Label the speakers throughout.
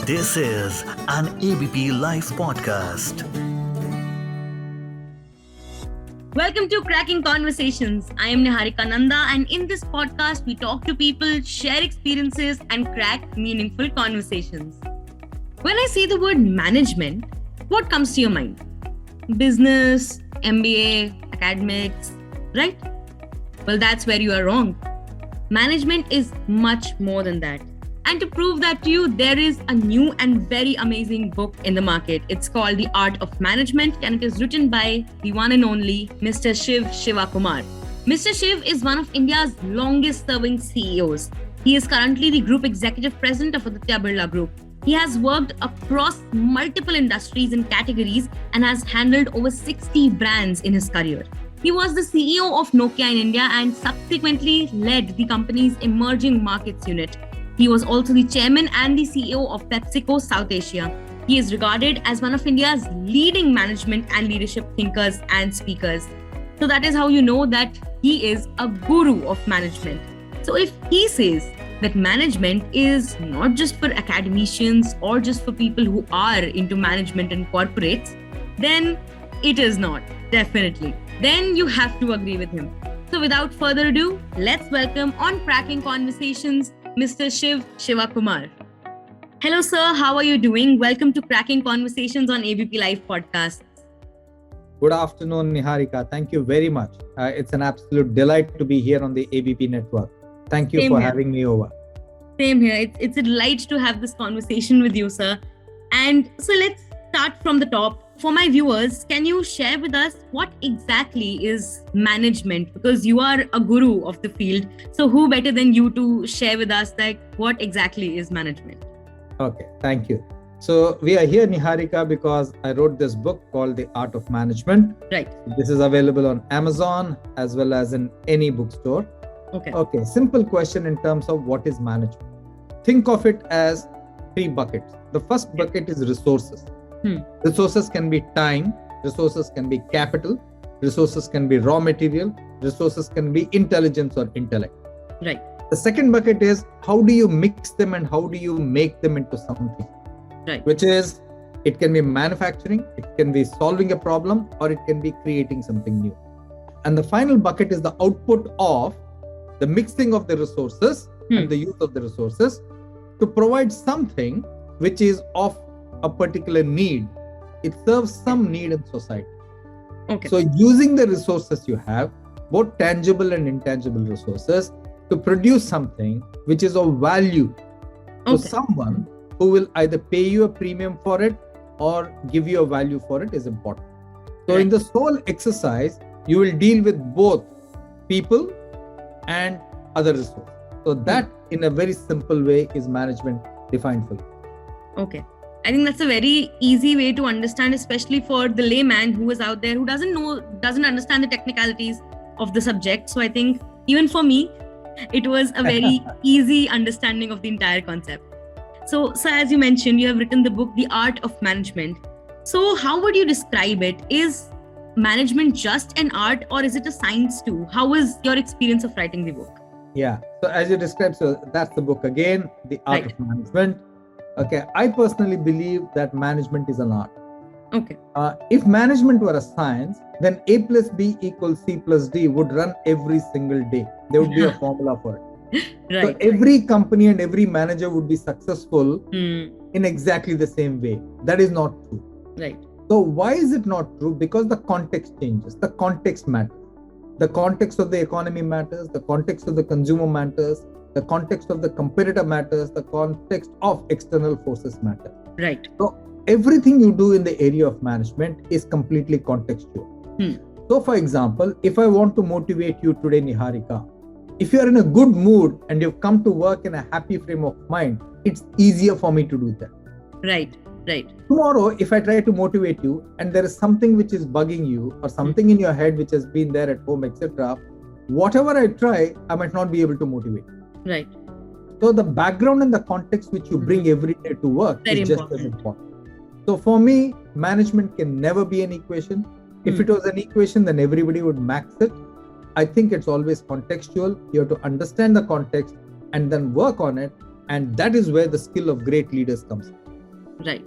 Speaker 1: This is an ABP Live Podcast.
Speaker 2: Welcome to Cracking Conversations. I am Niharika Nanda, and in this podcast, we talk to people, share experiences, and crack meaningful conversations. When I say the word management, what comes to your mind? Business, MBA, academics, right? Well, that's where you are wrong. Management is much more than that. And to prove that to you, there is a new and very amazing book in the market. It's called The Art of Management, and it is written by the one and only Mr. Shiv Shiva Kumar. Mr. Shiv is one of India's longest serving CEOs. He is currently the Group Executive President of Aditya Birla Group. He has worked across multiple industries and categories and has handled over 60 brands in his career. He was the CEO of Nokia in India and subsequently led the company's emerging markets unit. He was also the chairman and the CEO of PepsiCo South Asia. He is regarded as one of India's leading management and leadership thinkers and speakers. So that is how you know that he is a guru of management. So if he says that management is not just for academicians or just for people who are into management and corporates, then it is not, definitely. Then you have to agree with him. So without further ado, let's welcome on Cracking Conversations, Mr. Shiv Shiva Kumar. Hello, sir. How are you doing? Welcome to Cracking Conversations on ABP Live Podcasts.
Speaker 3: Good afternoon, Niharika. Thank you very much. It's an absolute delight to be here on the ABP network. Thank you for having me over.
Speaker 2: Same here. It's a delight to have this conversation with you, sir. And so let's start from the top. For my viewers, can you share with us what exactly is management? Because you are a guru of the field. So who better than you to share with us like what exactly is management?
Speaker 3: Okay, thank you. So we are here, Niharika, because I wrote this book called The Art of Management.
Speaker 2: Right.
Speaker 3: This is available on Amazon as well as in any bookstore. Okay, simple question in terms of what is management. Think of it as 3 buckets. The first bucket is resources. Resources can be time, resources can be capital, resources can be raw material, resources can be intelligence or intellect.
Speaker 2: Right.
Speaker 3: The second bucket is how do you mix them and how do you make them into something?
Speaker 2: Right.
Speaker 3: Which is, it can be manufacturing, it can be solving a problem, or it can be creating something new. And the final bucket is the output of the mixing of the resources and the use of the resources to provide something which is of a particular need. It serves some need in society.
Speaker 2: Okay.
Speaker 3: So using the resources you have, both tangible and intangible resources, to produce something which is of value to someone who will either pay you a premium for it or give you a value for it is important. So in this whole exercise, you will deal with both people and other resources. So that in a very simple way is management defined for you.
Speaker 2: Okay. I think that's a very easy way to understand, especially for the layman who is out there who doesn't understand the technicalities of the subject. So I think even for me, it was a very easy understanding of the entire concept. So as you mentioned, you have written the book, The Art of Management. So how would you describe it? Is management just an art or is it a science too? How was your experience of writing the book?
Speaker 3: Yeah. So as you described, so that's the book again, The Art of Management. Okay, I personally believe that management is an art.
Speaker 2: Okay.
Speaker 3: If management were a science, then A plus B equals C plus D would run every single day. There would be a formula for it. So every company and every manager would be successful in exactly the same way. That is not true.
Speaker 2: Right.
Speaker 3: So why is it not true? Because the context changes. The context matters. The context of the economy matters. The context of the consumer matters. The context of the competitor matters. The context of external forces matter.
Speaker 2: Right.
Speaker 3: So everything you do in the area of management is completely contextual. So for example, if I want to motivate you today, Niharika, if you are in a good mood and you've come to work in a happy frame of mind, it's easier for me to do that.
Speaker 2: Right.
Speaker 3: Tomorrow, if I try to motivate you and there is something which is bugging you or something in your head which has been there at home, etc., whatever I try, I might not be able to motivate you.
Speaker 2: Right.
Speaker 3: So the background and the context which you bring every day to work
Speaker 2: Very
Speaker 3: is just as important. So for me, management can never be an equation. If it was an equation, then everybody would max it. I think it's always contextual. You have to understand the context and then work on it. And that is where the skill of great leaders comes.
Speaker 2: Right.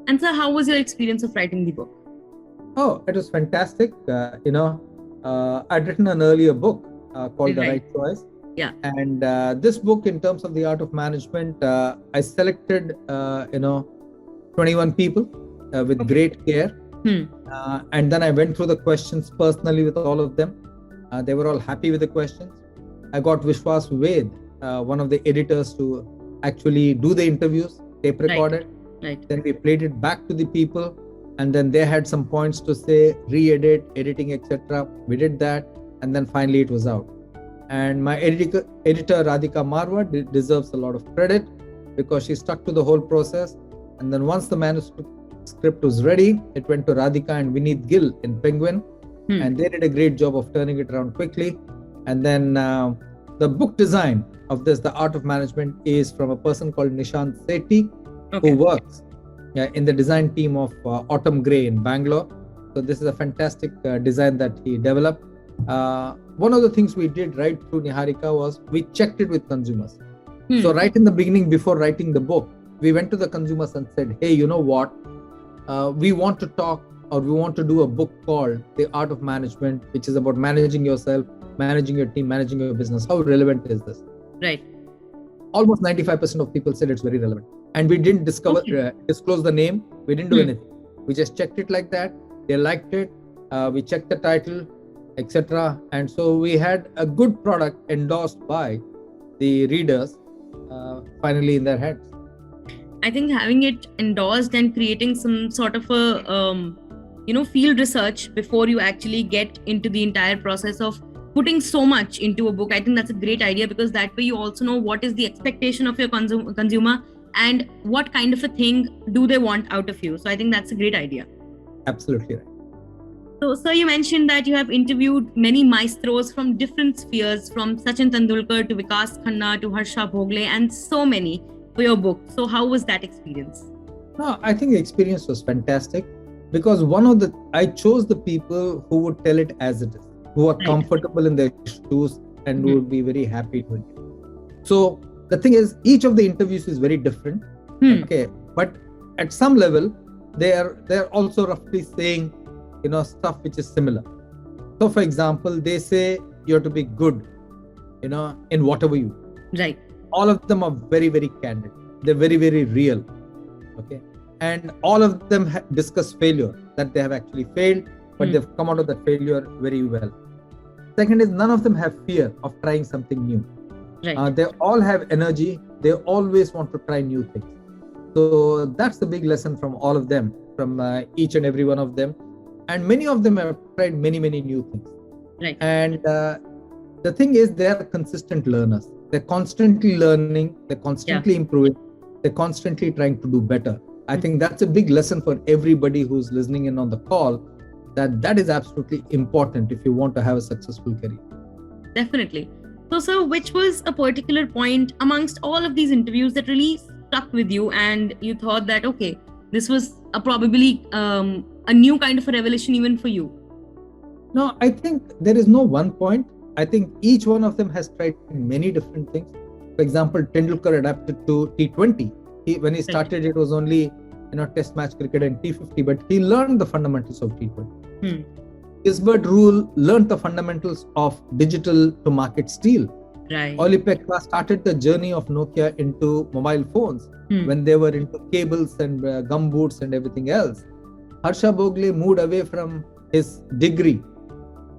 Speaker 2: And sir, how was your experience of writing the book?
Speaker 3: Oh, it was fantastic. I'd written an earlier book called The
Speaker 2: Right.
Speaker 3: Right Choice.
Speaker 2: Yeah.
Speaker 3: And this book, in terms of the art of management, I selected, 21 people with great care. And then I went through the questions personally with all of them. They were all happy with the questions. I got Vishwas Ved, one of the editors, to actually do the interviews, tape recorded.
Speaker 2: Right.
Speaker 3: Then we played it back to the people, and then they had some points to say, re-edit, editing, etc. We did that, and then finally it was out. And my editor Radhika Marwa deserves a lot of credit because she stuck to the whole process. And then once the manuscript was ready, it went to Radhika and Vineet Gill in Penguin, and they did a great job of turning it around quickly. And then the book design of this, The Art of Management, is from a person called Nishant Sethi, who works in the design team of Autumn Grey in Bangalore. So this is a fantastic design that he developed. One of the things we did right through Niharika was we checked it with consumers. So right in the beginning, before writing the book, we went to the consumers and said, hey, you know what? We want to talk, or we want to do a book called The Art of Management, which is about managing yourself, managing your team, managing your business. How relevant is this?
Speaker 2: Right.
Speaker 3: Almost 95% of people said it's very relevant. And we didn't disclose the name. We didn't do anything. We just checked it like that. They liked it. We checked the title, etc. And so we had a good product endorsed by the readers finally in their heads.
Speaker 2: I think having it endorsed and creating some sort of a field research before you actually get into the entire process of putting so much into a book, I think that's a great idea, because that way you also know what is the expectation of your consumer and what kind of a thing do they want out of you. So I think that's a great idea.
Speaker 3: Absolutely right.
Speaker 2: So, sir, you mentioned that you have interviewed many maestros from different spheres, from Sachin Tendulkar to Vikas Khanna to Harsha Bhogle, and so many for your book. So how was that experience?
Speaker 3: No, I think the experience was fantastic because I chose the people who would tell it as it is, who are comfortable in their shoes and who would be very happy doing it. So the thing is, each of the interviews is very different. Okay, but at some level, they're also roughly saying, stuff which is similar. So for example, they say you have to be good, in whatever you do.
Speaker 2: Right.
Speaker 3: All of them are very, very candid. They're very, very real. Okay. And all of them discuss failure, that they have actually failed, but they've come out of that failure very well. Second is, none of them have fear of trying something new.
Speaker 2: Right.
Speaker 3: They all have energy. They always want to try new things. So that's the big lesson from all of them, from each and every one of them. And many of them have tried many, many new things.
Speaker 2: Right.
Speaker 3: And the thing is, they are consistent learners. They're constantly learning. They're constantly improving. They're constantly trying to do better. I think that's a big lesson for everybody who's listening in on the call, that is absolutely important if you want to have a successful career.
Speaker 2: Definitely. So, sir, which was a particular point amongst all of these interviews that really stuck with you and you thought that, okay, this was probably a new kind of a revelation even for you?
Speaker 3: No, I think there is no one point. I think each one of them has tried many different things. For example, Tendulkar adapted to T20. When he started, it was only Test match cricket and T50, but he learned the fundamentals of T20. Gisbert Rule learned the fundamentals of digital to market steel.
Speaker 2: Right.
Speaker 3: Oli Pekka started the journey of Nokia into mobile phones when they were into cables and gumboots and everything else. Harsha Bhogle moved away from his degree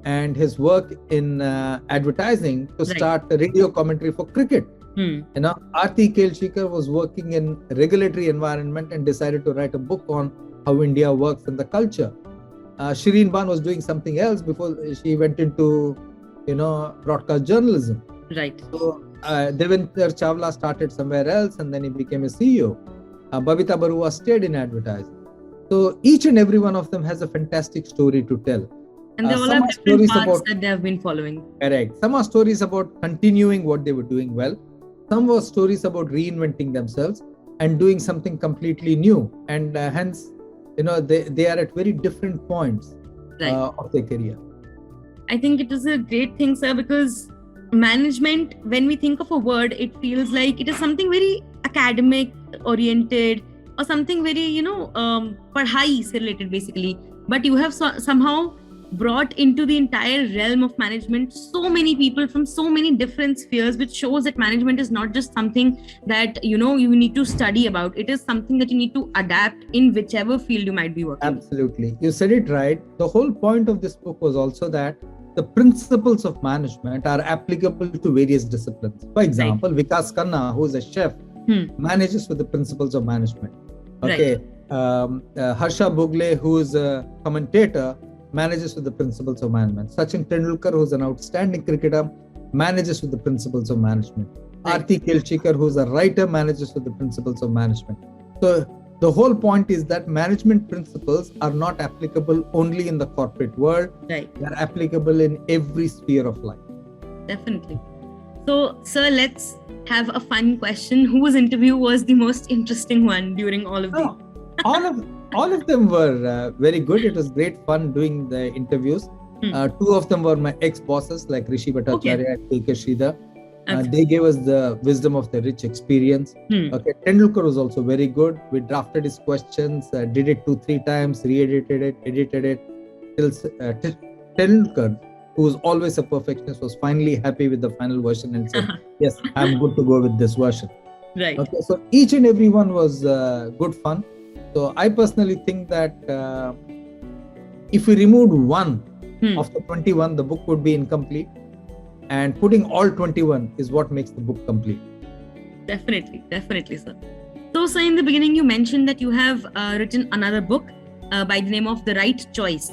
Speaker 3: and his work in advertising to start radio commentary for cricket. Aarti Kelshikar was working in regulatory environment and decided to write a book on how India works and the culture. Shireen Ban was doing something else before she went into, broadcast journalism.
Speaker 2: Right.
Speaker 3: So Devinder Chawla started somewhere else and then he became a CEO. Babita Barua stayed in advertising. So each and every one of them has a fantastic story to tell.
Speaker 2: And they all have different paths that they have been following.
Speaker 3: Correct. Some are stories about continuing what they were doing well. Some were stories about reinventing themselves and doing something completely new. And hence, they are at very different points of their career.
Speaker 2: I think it is a great thing, sir, because management, when we think of a word, it feels like it is something very academic oriented. or something very, padhai se related basically. But you have somehow brought into the entire realm of management so many people from so many different spheres, which shows that management is not just something that you need to study about. It is something that you need to adapt in whichever field you might be working.
Speaker 3: Absolutely, you said it right. The whole point of this book was also that the principles of management are applicable to various disciplines. For example, Vikas Khanna, who is a chef, manages with the principles of management. Okay, Harsha Bhogle, who is a commentator, manages with the principles of management. Sachin Tendulkar, who's an outstanding cricketer, manages with the principles of management. Aarti Kelchikar, who's a writer, manages with the principles of management. So the whole point is that management principles are not applicable only in the corporate world. They are applicable in every sphere of life.
Speaker 2: Definitely. So, sir, let's have a fun question. Whose interview was the most interesting one during all of these?
Speaker 3: All of them were very good. It was great fun doing the interviews. Two of them were my ex-bosses like Rishi Bhattacharya and K.K. Sridhar. They gave us the wisdom of the rich experience. Okay, Tendulkar was also very good. We drafted his questions, did it 2-3 times, re-edited it, edited it. Till Tendulkar, who was always a perfectionist, was finally happy with the final version and said, yes, I'm good to go with this version.
Speaker 2: Right.
Speaker 3: Okay, so each and every one was good fun. So I personally think that if we removed one of the 21, the book would be incomplete. And putting all 21 is what makes the book complete.
Speaker 2: Definitely, sir. So, sir, in the beginning, you mentioned that you have written another book by the name of The Right Choice.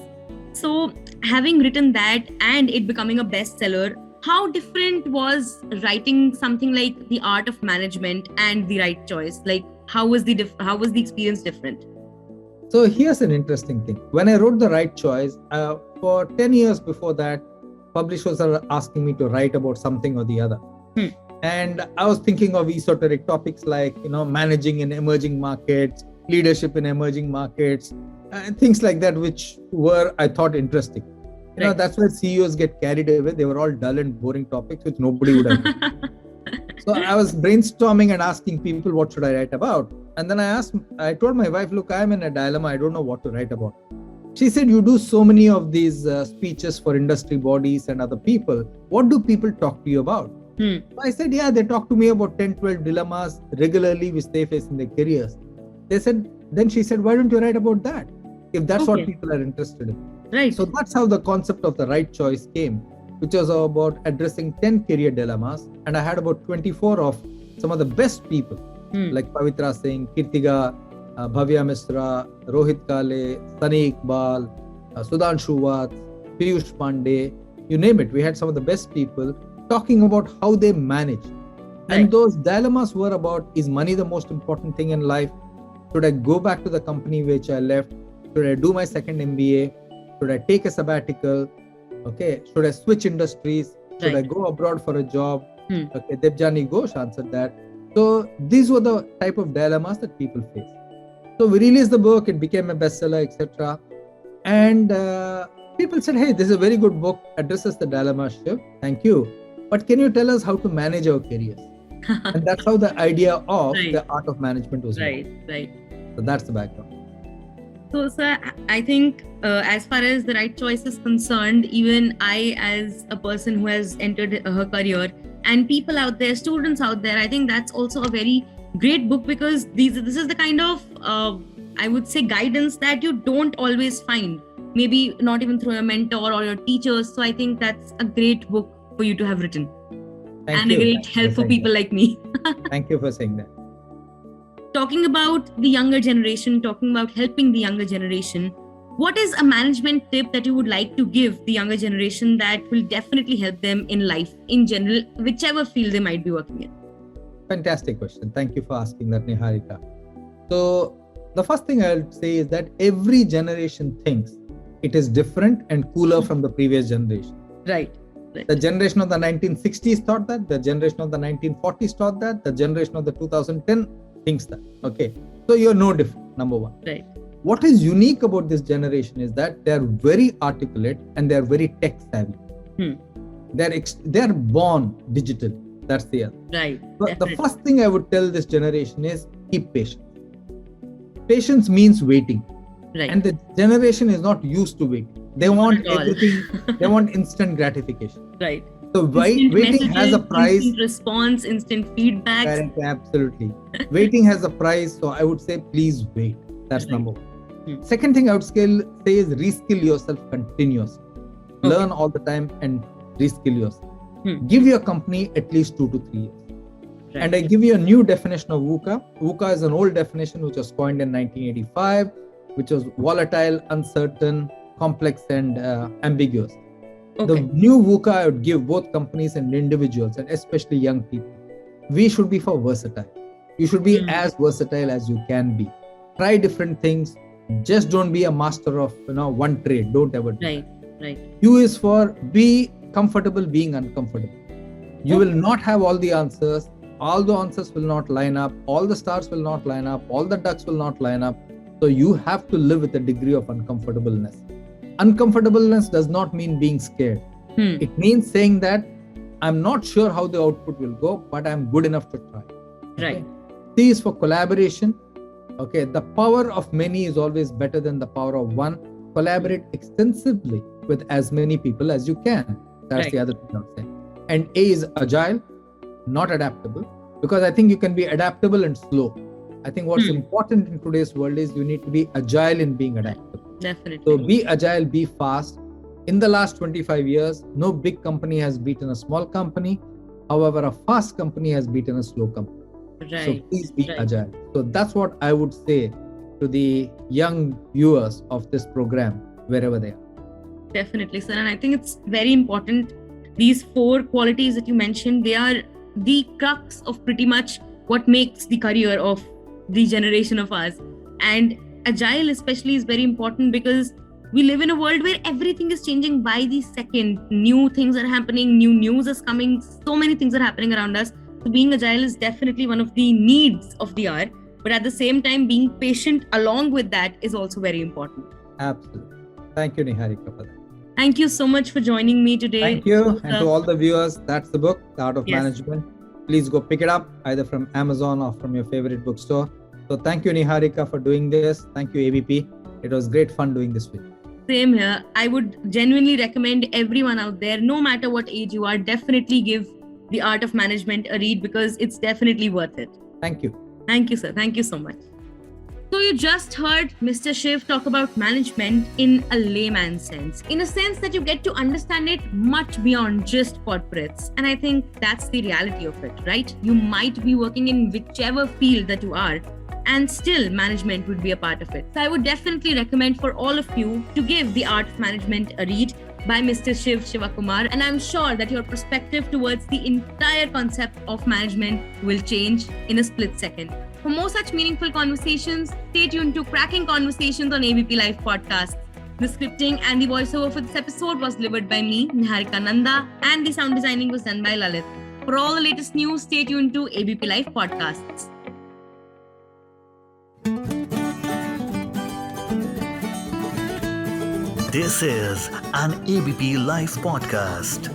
Speaker 2: So, having written that and it becoming a bestseller, how different was writing something like The Art of Management and The Right Choice? Like, how was the experience different?
Speaker 3: So here's an interesting thing. When I wrote The Right Choice, for 10 years before that, publishers are asking me to write about something or the other. And I was thinking of esoteric topics like, managing in emerging markets, leadership in emerging markets, and things like that, which were, I thought, interesting. That's why CEOs get carried away. They were all dull and boring topics, which nobody would have done. So I was brainstorming and asking people, what should I write about? And then I told my wife, look, I'm in a dilemma. I don't know what to write about. She said, you do so many of these speeches for industry bodies and other people. What do people talk to you about? So I said, they talk to me about 10-12 dilemmas regularly which they face in their careers. Then she said, why don't you write about that? If that's what people are interested in.
Speaker 2: Right.
Speaker 3: So that's how the concept of The Right Choice came, which was about addressing 10 career dilemmas. And I had about 24 of some of the best people like Pavitra Singh, Kirtiga, Bhavya Misra, Rohit Kale, Sunny Iqbal, Sudhanshu Vats, Piyush Pandey, you name it. We had some of the best people talking about how they manage. Right. And those dilemmas were about, is money the most important thing in life? Should I go back to the company which I left? Should I do my second MBA? Should I take a sabbatical? Okay. Should I switch industries? Should I go abroad for a job? Okay. Debjani Ghosh answered that. So these were the type of dilemmas that people face. So we released the book, it became a bestseller, etc. And people said, hey, this is a very good book, addresses the dilemma, Shiv. Thank you. But can you tell us how to manage our careers? And that's how the idea of the art of management was born.
Speaker 2: Right.
Speaker 3: So that's the background.
Speaker 2: So, sir, I think as far as The Right Choice is concerned, even I, as a person who has entered her career, and people out there, students out there, I think that's also a very great book, because this is the kind of, I would say, guidance that you don't always find, maybe not even through your mentor or your teachers. So I think that's a great book for you to have written. And a great help for people like me.
Speaker 3: Thank you for saying that.
Speaker 2: Talking about the younger generation, talking about helping the younger generation, what is a management tip that you would like to give the younger generation that will definitely help them in life in general, whichever field they might be working in?
Speaker 3: Fantastic question. Thank you for asking that, Niharika. So the first thing I'll say is that every generation thinks it is different and cooler from the previous generation.
Speaker 2: Right.
Speaker 3: The generation of the 1960s thought that, the generation of the 1940s thought that, the generation of the 2010 thinks that. Okay. So you're no different, number one.
Speaker 2: Right.
Speaker 3: What is unique about this generation is that they're very articulate and they're very tech savvy. They're born digital. That's the other.
Speaker 2: Right.
Speaker 3: But the first thing I would tell this generation is keep patient. patience means waiting.
Speaker 2: Right.
Speaker 3: And the generation is not used to waiting. They want
Speaker 2: at all.
Speaker 3: everything, they want instant gratification.
Speaker 2: Right.
Speaker 3: So
Speaker 2: Instant
Speaker 3: waiting has a
Speaker 2: messages,
Speaker 3: price.
Speaker 2: instant response, instant feedbacks.
Speaker 3: Correct, absolutely. Waiting has a price. So I would say, please wait. That's
Speaker 2: Right.
Speaker 3: number one. Second thing I would say is reskill yourself continuously. Learn all the time and reskill yourself. Give your company at least 2 to 3 years.
Speaker 2: Right.
Speaker 3: And I give you a new definition of VUCA. VUCA is an old definition which was coined in 1985, which was volatile, uncertain, complex, and ambiguous. The new VUCA I would give both companies and individuals, and especially young people. We should be for versatile. You should be as versatile as you can be. Try different things. Just don't be a master of one trade. Don't ever do
Speaker 2: Right.
Speaker 3: that.
Speaker 2: Right.
Speaker 3: U is for be comfortable being uncomfortable. You will not have all the answers. All the answers will not line up. All the stars will not line up. All the ducks will not line up. So you have to live with a degree of uncomfortableness. Uncomfortableness does not mean being scared. It means saying that I'm not sure how the output will go, but I'm good enough to try.
Speaker 2: Right.
Speaker 3: C is for collaboration. Okay, the power of many is always better than the power of one. Collaborate extensively with as many people as you can. That's the other thing I would say. And A is agile, not adaptable, because I think you can be adaptable and slow. I think what's important in today's world is you need to be agile in being adaptable.
Speaker 2: Definitely.
Speaker 3: So be agile, be fast. In the last 25 years, no big company has beaten a small company. However, a fast company has beaten a slow company.
Speaker 2: Right.
Speaker 3: So please be agile. So that's what I would say to the young viewers of this program, wherever they are.
Speaker 2: Definitely, sir. And I think it's very important. These 4 qualities that you mentioned, they are the crux of pretty much what makes the career of the generation of ours. And agile especially is very important because we live in a world where everything is changing by the second. New things are happening, new news is coming, so many things are happening around us. So being agile is definitely one of the needs of the hour. But at the same time, being patient along with that is also very important.
Speaker 3: Absolutely. Thank you, Niharika, for that.
Speaker 2: Thank you so much for joining me today.
Speaker 3: Thank you. And to all the viewers, that's the book, The Art of Management. Please go pick it up either from Amazon or from your favorite bookstore. So thank you, Niharika, for doing this. Thank you, ABP. It was great fun doing this with you.
Speaker 2: Same here. I would genuinely recommend everyone out there, no matter what age you are, definitely give The Art of Management a read because it's definitely worth it.
Speaker 3: Thank you.
Speaker 2: Thank you, sir. Thank you so much. So you just heard Mr. Shiv talk about management in a layman's sense, in a sense that you get to understand it much beyond just corporates. And I think that's the reality of it, right? You might be working in whichever field that you are, and still management would be a part of it. So I would definitely recommend for all of you to give The Art of Management a read by Mr. Shiv Shiva Kumar. And I'm sure that your perspective towards the entire concept of management will change in a split second. For more such meaningful conversations, stay tuned to Cracking Conversations on ABP Live Podcasts. The scripting and the voiceover for this episode was delivered by me, Niharika Nanda, and the sound designing was done by Lalit. For all the latest news, stay tuned to ABP Live Podcasts.
Speaker 1: This is an ABP Live Podcast.